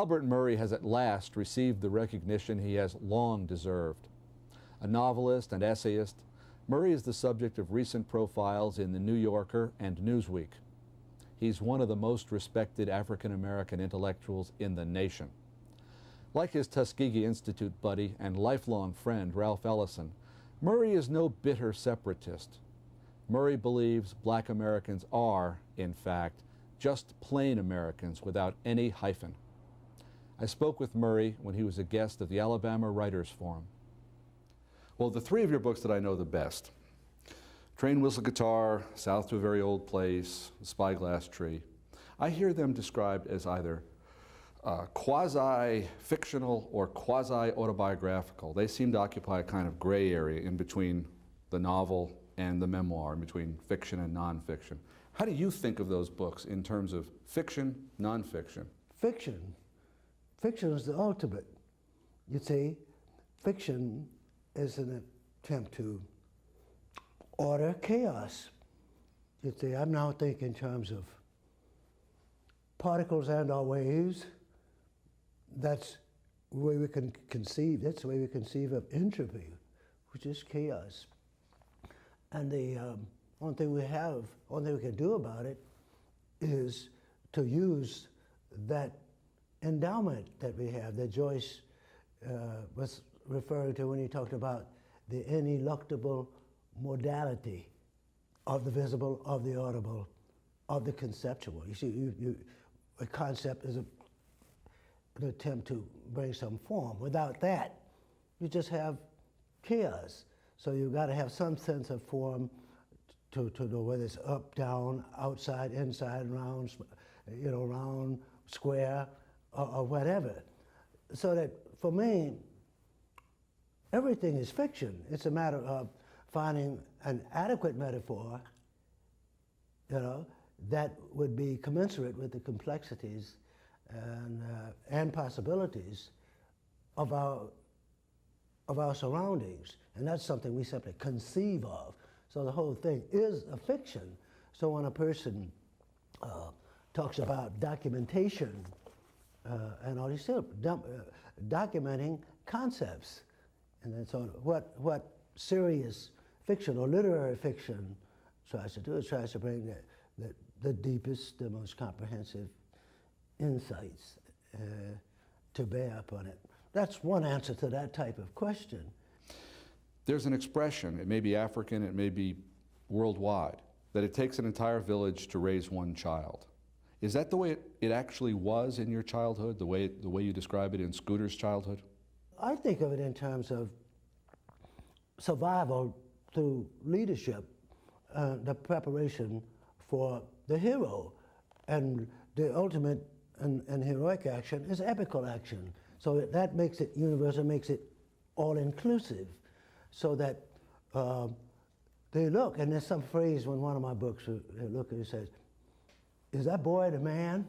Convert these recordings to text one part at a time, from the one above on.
Albert Murray has at last received the recognition he has long deserved. A novelist and essayist, Murray is the subject of recent profiles in The New Yorker and Newsweek. He's one of the most respected African-American intellectuals in the nation. Like his Tuskegee Institute buddy and lifelong friend Ralph Ellison, Murray is no bitter separatist. Murray believes black Americans are, in fact, just plain Americans without any hyphen. I spoke with Murray when he was a guest of the Alabama Writers Forum. Well, the three of your books that I know the best, Train, Whistle, Guitar, South to a Very Old Place, Spyglass Tree, I hear them described as either quasi-fictional or quasi-autobiographical. They seem to occupy a kind of gray area in between the novel and the memoir, in between fiction and nonfiction. How do you think of those books in terms of fiction, nonfiction? Fiction. Fiction is the ultimate. You see, fiction is an attempt to order chaos. You see, I'm now thinking in terms of particles and our waves. That's the way we can conceive, that's the way we conceive of entropy, which is chaos. And the only thing we can do about it is to use that endowment that we have, that Joyce was referring to when he talked about the ineluctable modality of the visible, of the audible, of the conceptual. You see, a concept is an attempt to bring some form. Without that, you just have chaos. So you've got to have some sense of form to know whether it's up, down, outside, inside, round, round, square, or whatever. So that for me, everything is fiction. It's a matter of finding an adequate metaphor, that would be commensurate with the complexities and possibilities of our surroundings. And that's something we simply conceive of. So the whole thing is a fiction. So when a person talks about documentation, and all these things, documenting concepts, and then so what serious fiction or literary fiction tries to do is tries to bring the deepest, the most comprehensive insights to bear upon it. That's one answer to that type of question. There's an expression, it may be African, it may be worldwide, that it takes an entire village to raise one child. Is that the way it actually was in your childhood, the way you describe it in Scooter's childhood? I think of it in terms of survival through leadership, the preparation for the hero. And the ultimate and heroic action is epical action. So that makes it universal, makes it all-inclusive, so that they look, and there's some phrase in one of my books, they look and it says, is that boy the man?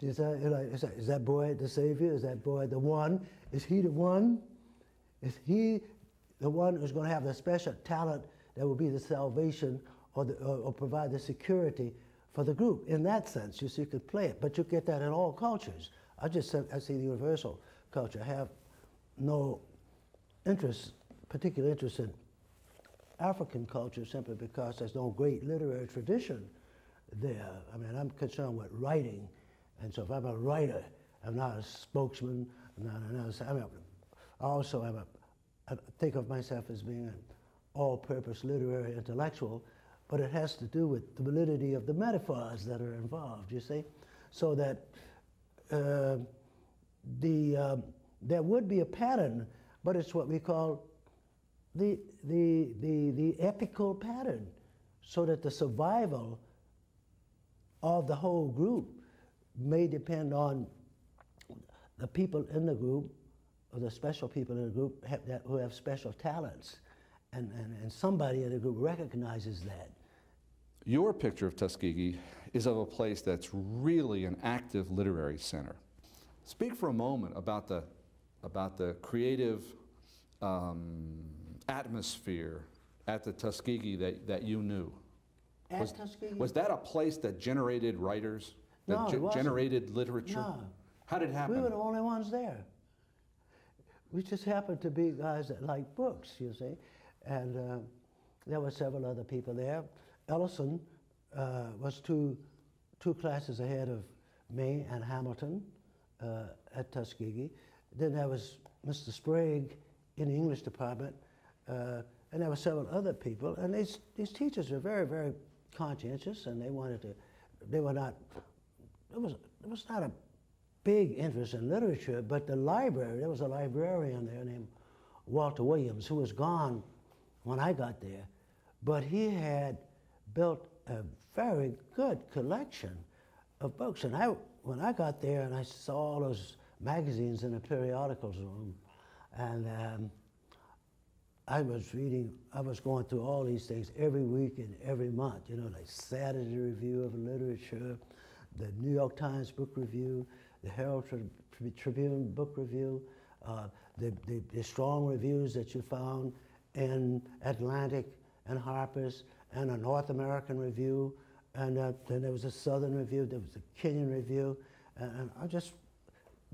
Is that boy the savior? Is that boy the one? Is he the one? Is he the one who's going to have the special talent that will be the salvation or provide the security for the group? In that sense, you could play it, but you get that in all cultures. I see the universal culture. I have no particular interest in African culture simply because there's no great literary tradition there. I mean, I'm concerned with writing, and so if I'm a writer, I'm not a spokesman, I think of myself as being an all-purpose literary intellectual, but it has to do with the validity of the metaphors that are involved, you see? So that there would be a pattern, but it's what we call the epical pattern, so that the survival of the whole group may depend on the people in the group, or the special people in the group who have special talents, and somebody in the group recognizes that. Your picture of Tuskegee is of a place that's really an active literary center. Speak for a moment about the creative atmosphere at the Tuskegee that you knew. Tuskegee? Was that a place that generated writers, that generated literature? No, How did it happen? We were the only ones there. We just happened to be guys that liked books, you see. And there were several other people there. Ellison was two classes ahead of me and Hamilton at Tuskegee. Then there was Mr. Sprague in the English department, and there were several other people. And these teachers were very, very conscientious, and they wanted to, they were not, it was not a big interest in literature, but the library, there was a librarian there named Walter Williams, who was gone when I got there, but he had built a very good collection of books. And when I got there and I saw all those magazines in the periodicals room, and I was going through all these things every week and every month, you know, like Saturday Review of Literature, the New York Times Book Review, the Herald Tribune Book Review, the strong reviews that you found in Atlantic and Harper's, and a North American Review, and then there was a Southern Review, there was a Kenyan Review, and I just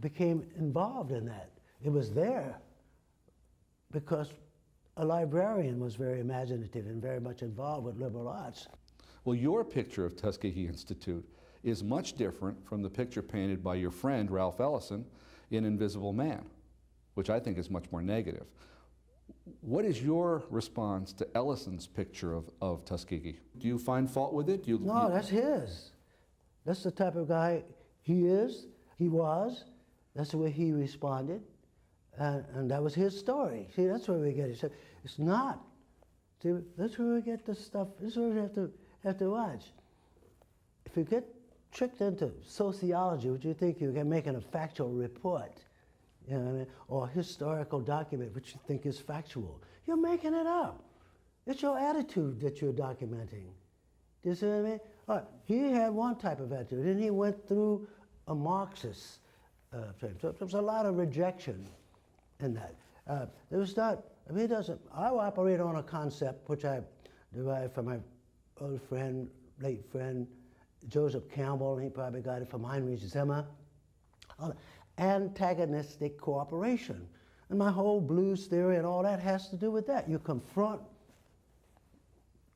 became involved in that. It was there because a librarian was very imaginative and very much involved with liberal arts. Well, your picture of Tuskegee Institute is much different from the picture painted by your friend Ralph Ellison in Invisible Man, which I think is much more negative. What is your response to Ellison's picture of Tuskegee? Do you find fault with it? No, that's his. That's the type of guy he is, he was. That's the way he responded. And that was his story. See, that's where we get it. So it's not. See, that's where we get the stuff. This is where we have to watch. If you get tricked into sociology, which you think you're making a factual report, you know what I mean, or a historical document which you think is factual, you're making it up. It's your attitude that you're documenting. Do you see what I mean? All right, he had one type of attitude, and he went through a Marxist frame. So there was a lot of rejection in that. There was not, I mean, I operate on a concept which I derived from my old friend, late friend, Joseph Campbell, and he probably got it from Heinrich Zimmer. Antagonistic cooperation. And my whole blues theory and all that has to do with that. You confront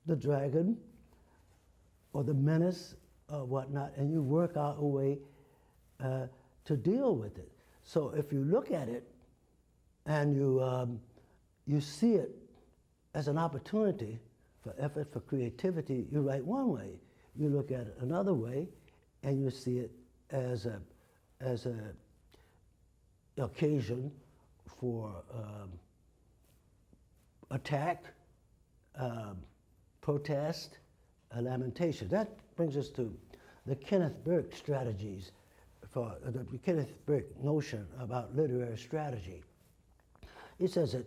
the dragon or the menace or whatnot, and you work out a way to deal with it. So if you look at it and you see it as an opportunity for effort, for creativity, you write one way. You look at it another way, and you see it as a occasion for attack, protest, lamentation. That brings us to the Kenneth Burke strategies, for the Kenneth Burke notion about literary strategy. He says that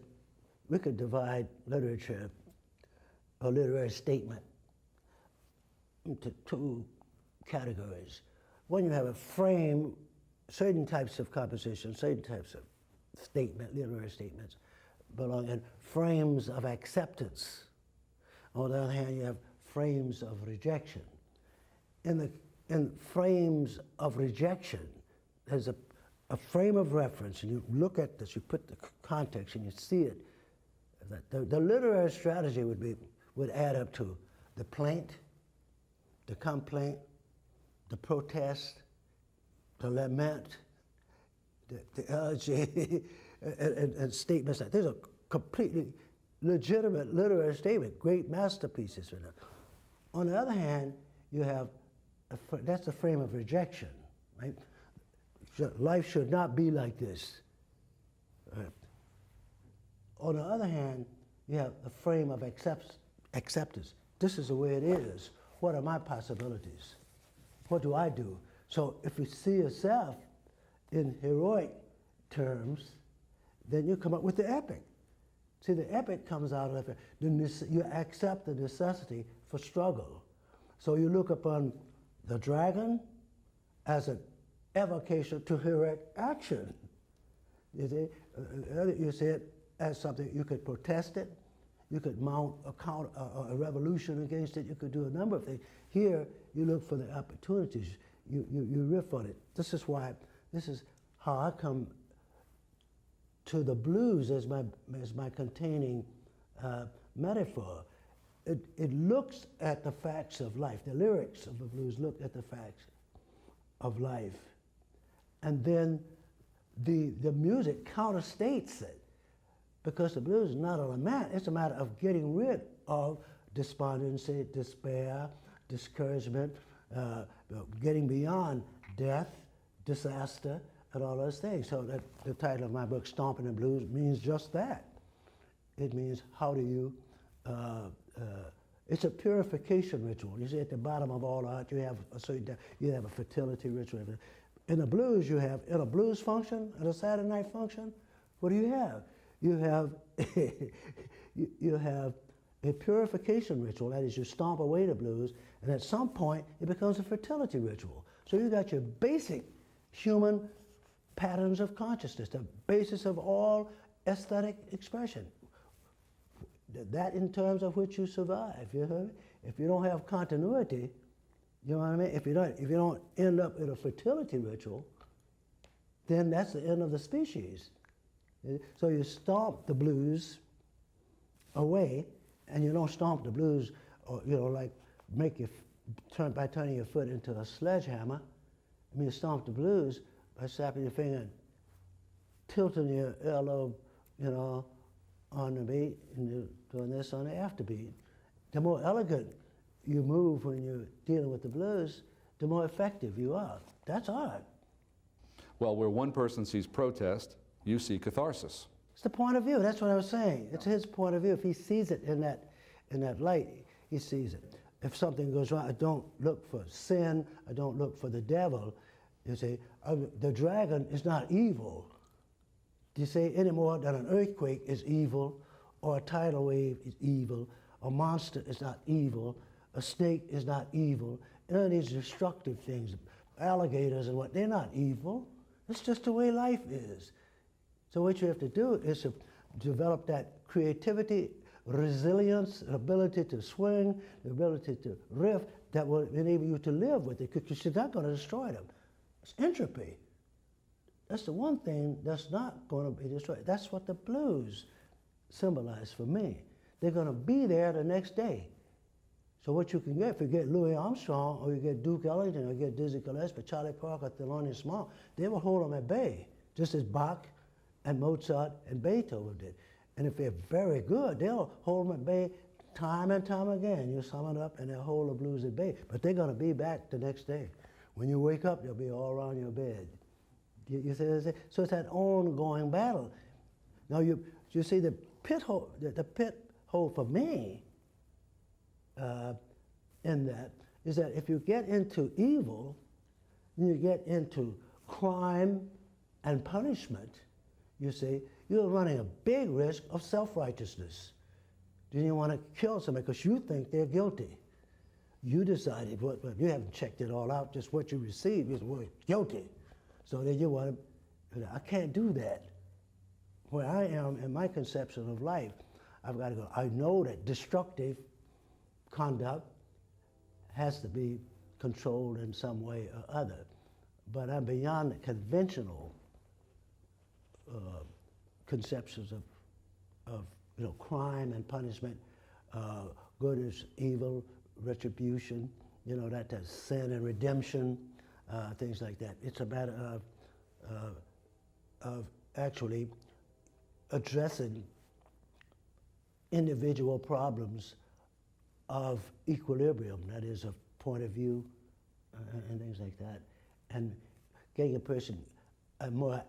we could divide literature, or literary statement, into two categories. One, you have a frame, certain types of composition, certain types of statement, literary statements, belong in frames of acceptance. On the other hand, you have frames of rejection. In frames of rejection, there's a frame of reference, and you look at this, you put the context, and you see it. The literary strategy would add up to the plaint, the complaint, the protest, the lament, the elegy, and statements like these are completely legitimate literary statements, great masterpieces. On the other hand, you have that's the frame of rejection, right? Life should not be like this. On the other hand, you have the frame of acceptance. This is the way it is. What are my possibilities? What do I do? So if you see yourself in heroic terms, then you come up with the epic. See, the epic comes out of it. You accept the necessity for struggle. So you look upon the dragon as an evocation to heroic action. You see it as something, you could protest it, you could mount a revolution against it, you could do a number of things. Here, you look for the opportunities, you riff on it. This is why This is how I come to the blues as my containing metaphor. It looks at the facts of life. The lyrics of the blues look at the facts of life. And then the music counterstates it, because the blues is not a lament, it's a matter of getting rid of despondency, despair, discouragement, getting beyond death, disaster, and all those things. So that the title of my book, Stomping the Blues, means just that. It means how do you, it's a purification ritual. You see, at the bottom of all art, you have a fertility ritual. In the blues, you have, in a blues function, in a Saturday night function, what do you have? You have, you have a purification ritual. That is, you stomp away the blues, and at some point, it becomes a fertility ritual. So you got your basic human patterns of consciousness, the basis of all aesthetic expression. That in terms of which you survive, you heard me? If you don't have continuity, you know what I mean? If you don't end up in a fertility ritual, then that's the end of the species. So you stomp the blues away, and you don't stomp the blues, or like by turning your foot into a sledgehammer. I mean, you stomp the blues by snapping your finger and tilting your earlobe, on the beat, and you're doing this on the afterbeat. The more elegant you move when you're dealing with the blues, the more effective you are. That's art. Well, where one person sees protest, you see catharsis. It's the point of view. That's what I was saying. It's his point of view. If he sees it in that light, he sees it. If something goes wrong, I don't look for sin. I don't look for the devil. You see, the dragon is not evil. Do you say any more than an earthquake is evil, or a tidal wave is evil, a monster is not evil, a snake is not evil. None of these destructive things, alligators and what, they're not evil. It's just the way life is. So what you have to do is to develop that creativity, resilience, the ability to swing, the ability to riff, that will enable you to live with it, because you're not going to destroy them. It's entropy. That's the one thing that's not going to be destroyed. That's what the blues symbolize for me. They're going to be there the next day. So what you can get, if you get Louis Armstrong, or you get Duke Ellington, or you get Dizzy Gillespie, Charlie Parker, Thelonious Small, they will hold them at bay, just as Bach and Mozart and Beethoven did. And if they're very good, they'll hold them at bay time and time again. You sum it up, and they'll hold the blues at bay. But they're going to be back the next day. When you wake up, they'll be all around your bed. You see what I'm saying? So it's that ongoing battle. Now you see the pit hole for me in that is that if you get into evil, you get into crime and punishment, you see, you're running a big risk of self-righteousness. Then you want to kill somebody because you think they're guilty. You decided, you haven't checked it all out, just what you received, you said, guilty. So then you want to, I can't do that. Where I am in my conception of life, I've got to go, I know that destructive conduct has to be controlled in some way or other, but I'm beyond the conventional conceptions of crime and punishment, good is evil, retribution, that's sin and redemption, things like that. It's a matter of actually addressing individual problems of equilibrium, that is, of point of view and things like that, and getting a person a more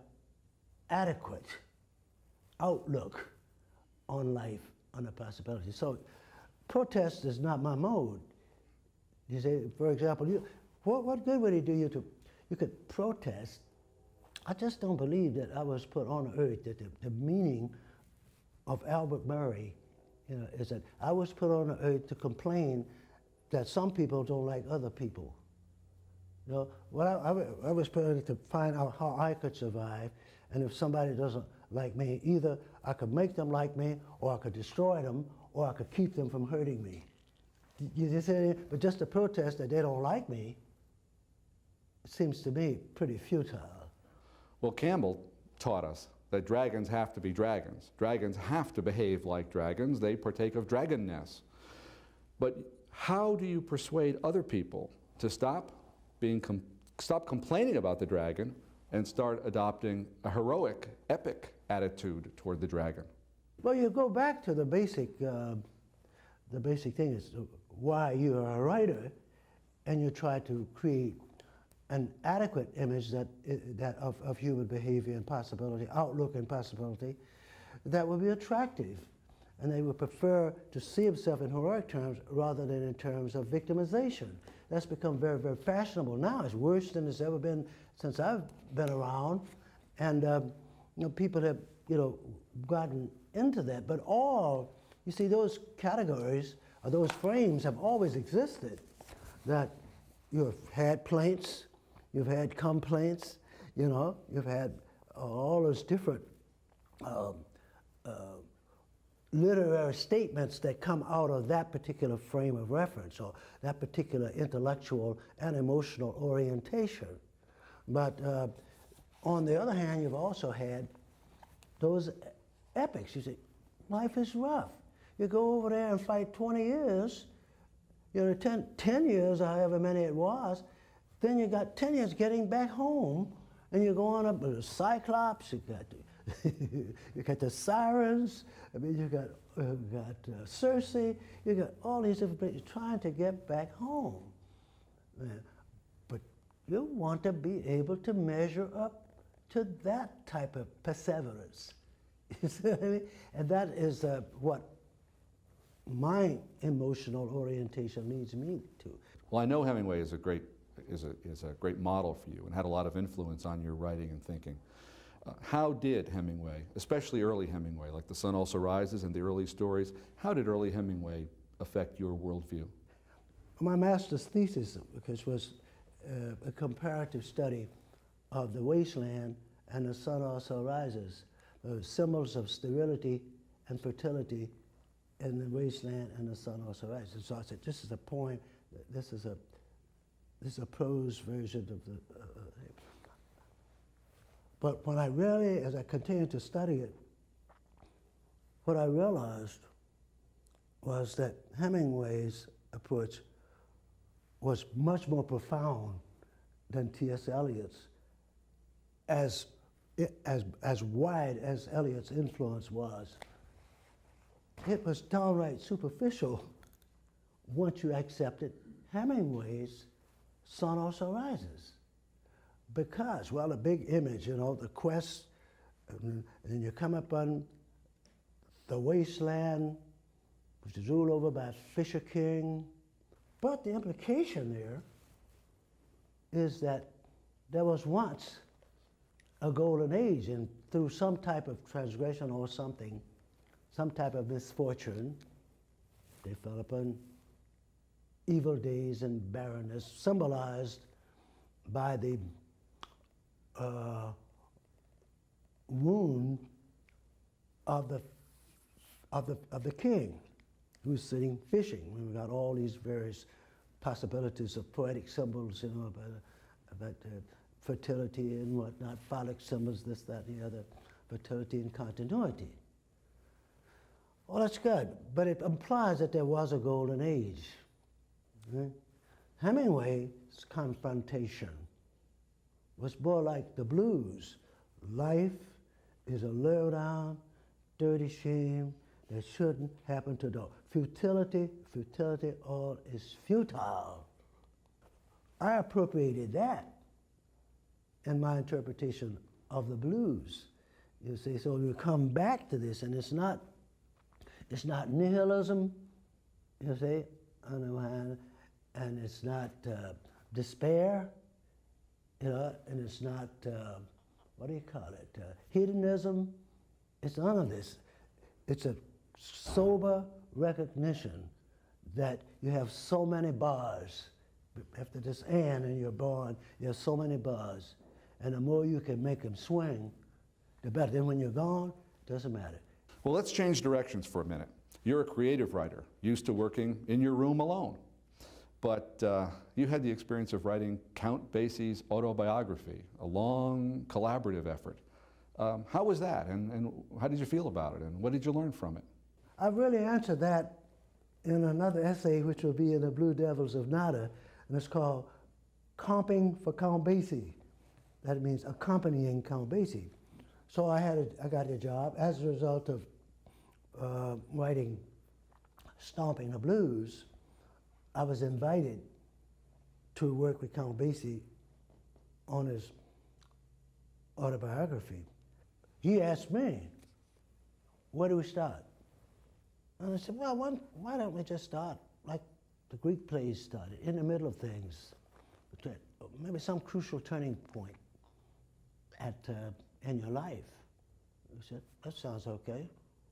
adequate outlook on life, on the possibility. So protest is not my mode. You say, for example, what good would it do you you could protest? I just don't believe that I was put on earth, that the meaning of Albert Murray, is that I was put on the earth to complain that some people don't like other people. I was put on to find out how I could survive, and if somebody doesn't like me, either I could make them like me, or I could destroy them, or I could keep them from hurting me. You see, but just to protest that they don't like me, it seems to me pretty futile. Well, Campbell taught us that dragons have to be dragons. Dragons have to behave like dragons. They partake of dragonness. But how do you persuade other people to stop complaining about the dragon and start adopting a heroic, epic attitude toward the dragon? Well, you go back to the basic thing is why you are a writer, and you try to create an adequate image of human behavior and possibility, outlook and possibility, that would be attractive. And they would prefer to see himself in heroic terms rather than in terms of victimization. That's become very, very fashionable now. It's worse than it's ever been since I've been around. And people have, gotten into that. But you see, those categories or those frames have always existed. That you've had plaints, you've had complaints, you've had all those different literary statements that come out of that particular frame of reference or that particular intellectual and emotional orientation. But on the other hand, you've also had those epics. You say, life is rough. You go over there and fight 20 years, 10 years, or however many it was, then you got 10 years getting back home, and you're going up with the Cyclops, you got the Sirens, you got Circe, you got all these different places trying to get back home. But you want to be able to measure up to that type of perseverance. You see what I mean? And that is what my emotional orientation leads me to. Well, I know Hemingway is a great model for you and had a lot of influence on your writing and thinking. How did Hemingway, especially early Hemingway, like The Sun Also Rises and the early stories, how did early Hemingway affect your worldview? My master's thesis, which was a comparative study of the wasteland and The Sun Also Rises, symbols of sterility and fertility in the wasteland and The Sun Also Rises. So I said, this is a poem, this is a prose version of the but when as I continued to study it, what I realized was that Hemingway's approach was much more profound than T.S. Eliot's, as wide as Eliot's influence was. It was downright superficial once you accepted Hemingway's Sun Also Rises. Because, well, the big image, the quest, and then you come up on the wasteland, which is ruled over by a Fisher King. But the implication there is that there was once a golden age, and through some type of transgression or something, some type of misfortune, they fell upon evil days and barrenness, symbolized by the wound of the king who's sitting fishing. We've got all these various possibilities of poetic symbols, about fertility and whatnot, phallic symbols, this, that, and the other, fertility and continuity. Well, that's good, but it implies that there was a golden age. Right? Hemingway's confrontation was more like the blues. Life is a low-down, dirty shame that shouldn't happen to do. Futility, all is futile. I appropriated that in my interpretation of the blues. You see, so we come back to this, and it's not nihilism, you see, on the one hand, and it's not despair, and it's not, hedonism. It's none of this. It's a sober recognition that you have so many bars. After this and you're born, you have so many bars. And the more you can make them swing, the better. Then when you're gone, it doesn't matter. Well, let's change directions for a minute. You're a creative writer, used to working in your room alone. but you had the experience of writing Count Basie's autobiography, a long collaborative effort. How was that, and how did you feel about it, and what did you learn from it? I really answered that in another essay, which will be in the Blue Devils of Nada, and it's called Comping for Count Basie. That means accompanying Count Basie. So I got a job as a result of writing Stomping the Blues. I was invited to work with Count Basie on his autobiography. He asked me, where do we start? And I said, well, why don't we just start like the Greek plays started, in the middle of things, maybe some crucial turning point in your life. I said, that sounds okay.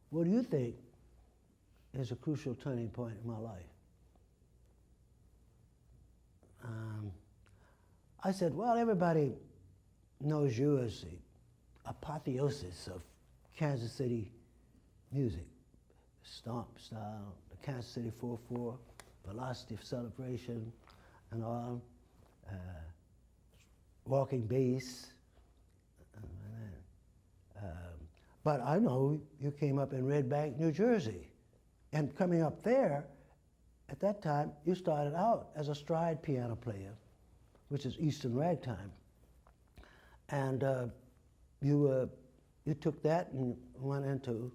What do you think is a crucial turning point in my life? I said, well, everybody knows you as the apotheosis of Kansas City music. Stomp style, the Kansas City 4/4, velocity of celebration, and all, walking bass. But I know you came up in Red Bank, New Jersey, and coming up there, at that time, you started out as a stride piano player, which is Eastern Ragtime, and you took that and went into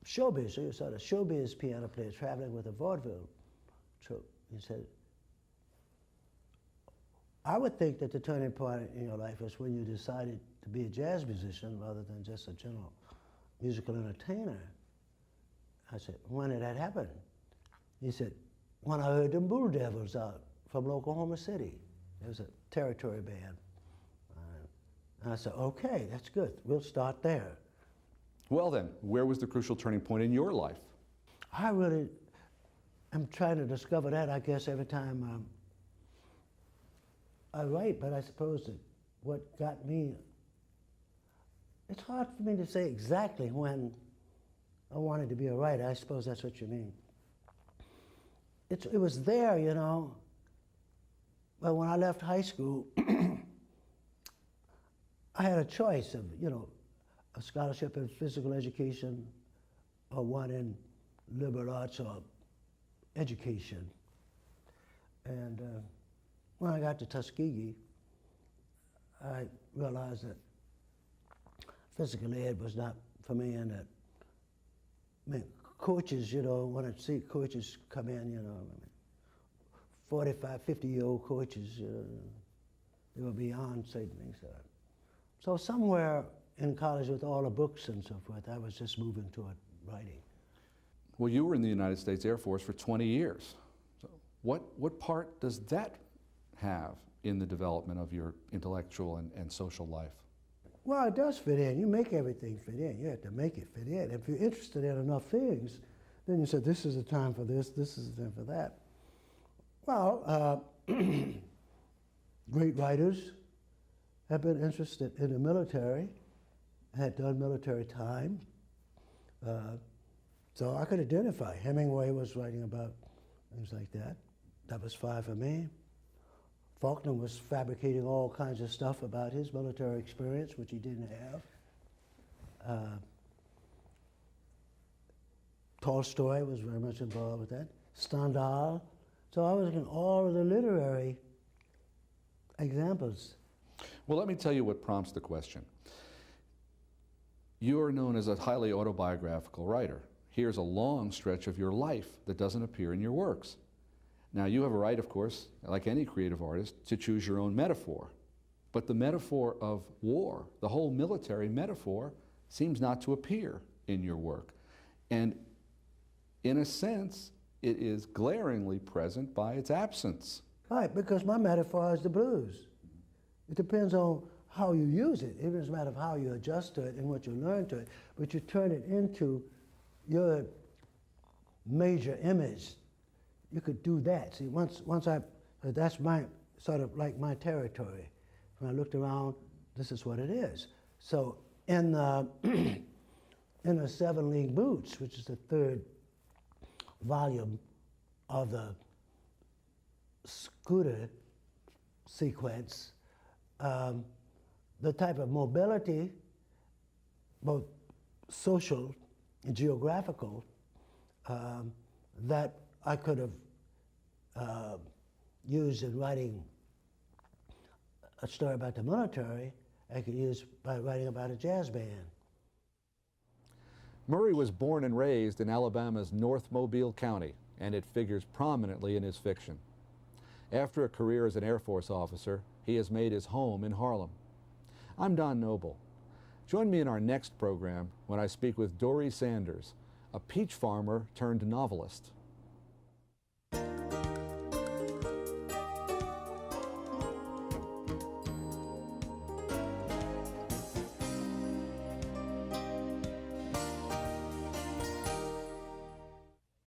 showbiz. So you started a showbiz piano player traveling with a vaudeville troupe. You said, I would think that the turning point in your life is when you decided to be a jazz musician rather than just a general musical entertainer. I said, when did that happen? He said, when I heard them Bull Devils out from Oklahoma City. It was a territory band. And I said, okay, that's good. We'll start there. Well then, where was the crucial turning point in your life? I really am trying to discover that, I guess, every time I write, but I suppose that what got me, it's hard for me to say exactly when I wanted to be a writer. I suppose that's what you mean. It was there, you know. But when I left high school, I had a choice of, you know, a scholarship in physical education or one in liberal arts or education. And when I got to Tuskegee, I realized that physical ed was not for me, and that, I mean, coaches, you know, when I see coaches come in, you know, I mean, 45, 50-year-old coaches, they were beyond certain things. So somewhere in college with all the books and so forth, I was just moving toward writing. Well, you were in the United States Air Force for 20 years. So what part does that have in the development of your intellectual and social life? Well, it does fit in. You make everything fit in. You have to make it fit in. If you're interested in enough things, then you say, this is the time for this is the time for that. Well, great writers have been interested in the military, had done military time. So I could identify. Hemingway was writing about things like that. That was fine for me. Faulkner was fabricating all kinds of stuff about his military experience, which he didn't have. Tolstoy was very much involved with that. Stendhal. So I was looking at all of the literary examples. Well, let me tell you what prompts the question. You are known as a highly autobiographical writer. Here's a long stretch of your life that doesn't appear in your works. Now, you have a right, of course, like any creative artist, to choose your own metaphor. But the metaphor of war, the whole military metaphor, seems not to appear in your work. And in a sense, it is glaringly present by its absence. Right, because my metaphor is the blues. It depends on how you use it. It doesn't matter how you adjust to it and what you learn to it, but you turn it into your major image. You could do that. See, once that's my, sort of like my territory. When I looked around, this is what it is. So in the, in the 7 League Boots, which is the 3rd volume of the scooter sequence, the type of mobility, both social and geographical, that I could have used in writing a story about the military, I could use by writing about a jazz band. Murray was born and raised in Alabama's North Mobile County, and it figures prominently in his fiction. After a career as an Air Force officer, he has made his home in Harlem. I'm Don Noble. Join me in our next program when I speak with Dory Sanders, a peach farmer turned novelist.